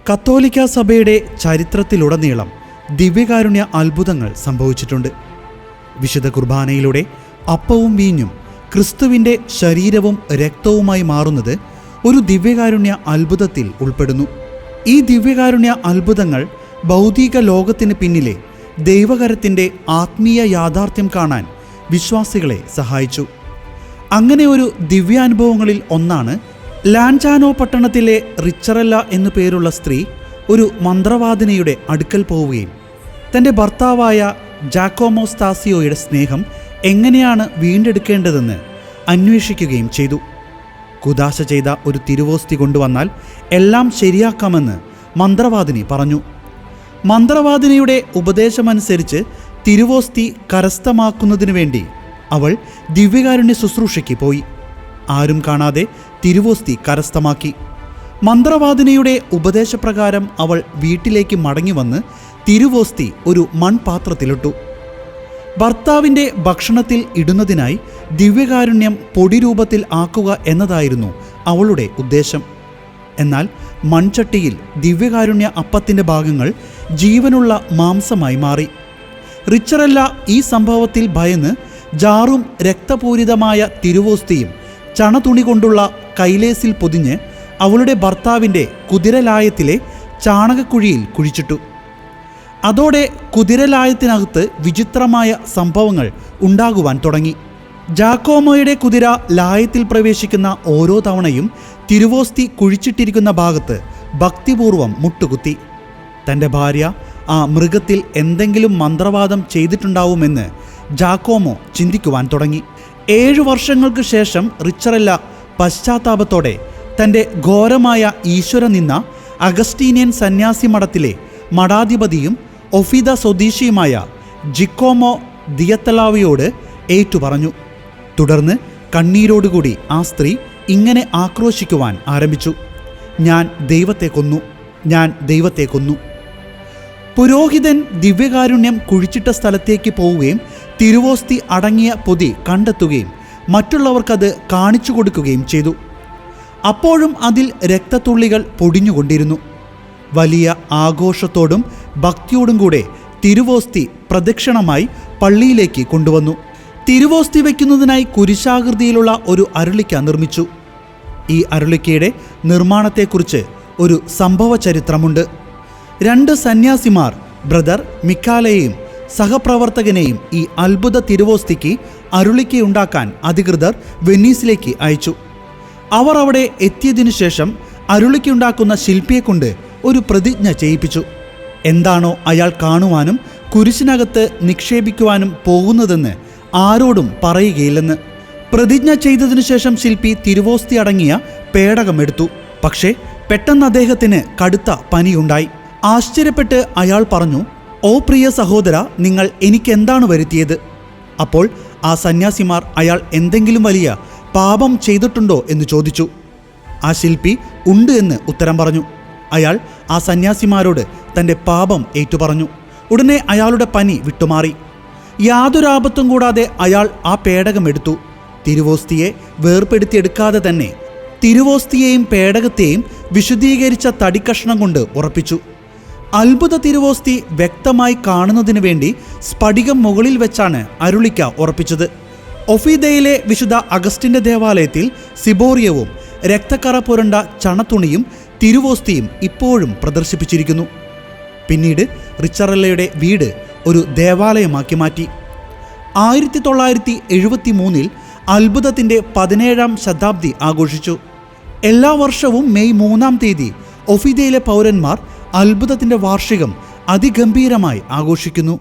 കത്തോലിക്ക സഭയുടെ ചരിത്രത്തിലുടനീളം ദിവ്യകാരുണ്യ അത്ഭുതങ്ങൾ സംഭവിച്ചിട്ടുണ്ട്. വിശുദ്ധ കുർബാനയിലൂടെ അപ്പവും വീഞ്ഞും ക്രിസ്തുവിൻ്റെ ശരീരവും രക്തവുമായി മാറുന്നത് ഒരു ദിവ്യകാരുണ്യ അത്ഭുതത്തിൽ ഉൾപ്പെടുന്നു. ഈ ദിവ്യകാരുണ്യ അത്ഭുതങ്ങൾ ഭൗതിക ലോകത്തിന് പിന്നിലെ ദൈവകരത്തിൻ്റെ ആത്മീയ യാഥാർത്ഥ്യം കാണാൻ വിശ്വാസികളെ സഹായിച്ചു. അങ്ങനെ ഒരു ദിവ്യാനുഭവങ്ങളിൽ ഒന്നാണ് ലാൻജാനോ പട്ടണത്തിലെ റിച്ചറല്ല എന്നു പേരുള്ള സ്ത്രീ ഒരു മന്ത്രവാദിനിയുടെ അടുക്കൽ പോവുകയും തൻ്റെ ഭർത്താവായ ജാക്കോമോ സ്താസിയോയുടെ സ്നേഹം എങ്ങനെയാണ് വീണ്ടെടുക്കേണ്ടതെന്ന് അന്വേഷിക്കുകയും ചെയ്തു. കുദാശ ചെയ്ത ഒരു തിരുവോസ്തി കൊണ്ടുവന്നാൽ എല്ലാം ശരിയാക്കാമെന്ന് മന്ത്രവാദിനി പറഞ്ഞു. മന്ത്രവാദിനിയുടെ ഉപദേശമനുസരിച്ച് തിരുവോസ്തി കരസ്ഥമാക്കുന്നതിനു വേണ്ടി അവൾ ദിവ്യകാരുണ്യ ശുശ്രൂഷയ്ക്ക് പോയി. ആരും കാണാതെ തിരുവോസ്തി കരസ്ഥമാക്കി. മന്ത്രവാദിനിയുടെ ഉപദേശപ്രകാരം അവൾ വീട്ടിലേക്ക് മടങ്ങിവന്ന് തിരുവോസ്തി ഒരു മൺപാത്രത്തിലിട്ടു. ഭർത്താവിൻ്റെ ഭക്ഷണത്തിൽ ഇടുന്നതിനായി ദിവ്യകാരുണ്യം പൊടിരൂപത്തിൽ ആക്കുക എന്നതായിരുന്നു അവളുടെ ഉദ്ദേശം. എന്നാൽ മൺചട്ടിയിൽ ദിവ്യകാരുണ്യ അപ്പത്തിൻ്റെ ഭാഗങ്ങൾ ജീവനുള്ള മാംസമായി മാറി. റിച്ചറല്ല ഈ സംഭവത്തിൽ ഭയന്ന് ജാറും രക്തപൂരിതമായ തിരുവോസ്തിയും ചണതുണി കൊണ്ടുള്ള കൈലേസിൽ പൊതിഞ്ഞ് അവളുടെ ഭർത്താവിൻ്റെ കുതിരലായത്തിലെ ചാണകക്കുഴിയിൽ കുഴിച്ചിട്ടു. അതോടെ കുതിരലായത്തിനകത്ത് വിചിത്രമായ സംഭവങ്ങൾ ഉണ്ടാകുവാൻ തുടങ്ങി. ജാക്കോമോയുടെ കുതിര ലായത്തിൽ പ്രവേശിക്കുന്ന ഓരോ തവണയും തിരുവോസ്തി കുഴിച്ചിട്ടിരിക്കുന്ന ഭാഗത്ത് ഭക്തിപൂർവം മുട്ടുകുത്തി. തൻ്റെ ഭാര്യ ആ മൃഗത്തിൽ എന്തെങ്കിലും മന്ത്രവാദം ചെയ്തിട്ടുണ്ടാവുമെന്ന് ജാക്കോമോ ചിന്തിക്കുവാൻ തുടങ്ങി. 7 വർഷങ്ങൾക്ക് ശേഷം റിച്ചറല്ല പശ്ചാത്താപത്തോടെ തൻ്റെ ഘോരമായ ഈശ്വരനിന്ദ അഗസ്റ്റീനിയൻ സന്യാസി മഠത്തിലെ മഠാധിപതിയും ഒഫീദ സ്വദേശിയുമായ ജിക്കോമോ ദിയത്തലാവിയോട് ഏറ്റുപറഞ്ഞു. തുടർന്ന് കണ്ണീരോടുകൂടി ആ സ്ത്രീ ഇങ്ങനെ ആക്രോശിക്കുവാൻ ആരംഭിച്ചു: ഞാൻ ദൈവത്തെ കൊന്നു, ഞാൻ ദൈവത്തെ കൊന്നു. പുരോഹിതൻ ദിവ്യകാരുണ്യം കുഴിച്ചിട്ട സ്ഥലത്തേക്ക് പോവുകയും തിരുവോസ്തി അടങ്ങിയ പൊതി കണ്ടെത്തുകയും മറ്റുള്ളവർക്കത് കാണിച്ചു കൊടുക്കുകയും ചെയ്തു. അപ്പോഴും അതിൽ രക്തത്തുള്ളികൾ പൊടിഞ്ഞുകൊണ്ടിരുന്നു. വലിയ ആഘോഷത്തോടും ഭക്തിയോടും കൂടെ തിരുവോസ്തി പ്രദക്ഷിണമായി പള്ളിയിലേക്ക് കൊണ്ടുവന്നു. തിരുവോസ്തി വയ്ക്കുന്നതിനായി കുരിശാകൃതിയിലുള്ള ഒരു അരുളിക്ക നിർമ്മിച്ചു. ഈ അരുളിക്കയുടെ നിർമ്മാണത്തെക്കുറിച്ച് ഒരു സംഭവ ചരിത്രമുണ്ട്. 2 സന്യാസിമാർ ബ്രദർ മിക്കാലയെയും സഹപ്രവർത്തകനെയും ഈ അത്ഭുത തിരുവോസ്തിക്ക് അരുളിക്കയുണ്ടാക്കാൻ അധികൃതർ വെനീസിലേക്ക് അയച്ചു. അവർ അവിടെ എത്തിയതിനു ശേഷം അരുളിക്കയുണ്ടാക്കുന്ന ശില്പിയെക്കൊണ്ട് ഒരു പ്രതിജ്ഞ ചെയ്യിപ്പിച്ചു. എന്താണോ അയാൾ കാണുവാനും കുരിശിനകത്ത് നിക്ഷേപിക്കുവാനും പോകുന്നതെന്ന് ആരോടും പറയുകയില്ലെന്ന്. പ്രതിജ്ഞ ചെയ്തതിനു ശേഷം ശില്പി തിരുവോസ്തി അടങ്ങിയ പേടകമെടുത്തു. പക്ഷേ പെട്ടെന്ന് അദ്ദേഹത്തിന് കടുത്ത പനിയുണ്ടായി. ആശ്ചര്യപ്പെട്ട് അയാൾ പറഞ്ഞു: ഓ പ്രിയ സഹോദര, നിങ്ങൾ എനിക്കെന്താണ് വരുത്തിയത്? അപ്പോൾ ആ സന്യാസിമാർ അയാൾ എന്തെങ്കിലും വലിയ പാപം ചെയ്തിട്ടുണ്ടോ എന്ന് ചോദിച്ചു. ആ ശില്പി ഉണ്ട് എന്ന് ഉത്തരം പറഞ്ഞു. അയാൾ ആ സന്യാസിമാരോട് തൻ്റെ പാപം ഏറ്റുപറഞ്ഞു. ഉടനെ അയാളുടെ പനി വിട്ടുമാറി. യാതൊരു ആപത്തും കൂടാതെ അയാൾ ആ പേടകമെടുത്തു. തിരുവോസ്തിയെ വേർപെടുത്തിയെടുക്കാതെ തന്നെ തിരുവോസ്തിയെയും പേടകത്തെയും വിശുദ്ധീകരിച്ച തടിക്കഷ്ണം കൊണ്ട് ഉറപ്പിച്ചു. അത്ഭുത തിരുവോസ്തി വ്യക്തമായി കാണുന്നതിനു വേണ്ടി സ്ഫടികം മുകളിൽ വെച്ചാണ് അരുളിക്ക ഉറപ്പിച്ചത്. ഒഫീദയിലെ വിശുദ്ധ അഗസ്റ്റിൻ്റെ ദേവാലയത്തിൽ സിബോറിയവും രക്തക്കറ പുരണ്ട ചണത്തുണിയും തിരുവോസ്തിയും ഇപ്പോഴും പ്രദർശിപ്പിച്ചിരിക്കുന്നു. പിന്നീട് റിച്ചറല്ലയുടെ വീട് ഒരു ദേവാലയമാക്കി മാറ്റി. 1973 അത്ഭുതത്തിൻ്റെ 17ാം ശതാബ്ദി ആഘോഷിച്ചു. എല്ലാ വർഷവും മെയ് 3-ാം തീയതി ഒഫീദയിലെ പൗരന്മാർ അത്ഭുതത്തിൻ്റെ വാർഷികം അതിഗംഭീരമായി ആഘോഷിക്കുന്നു.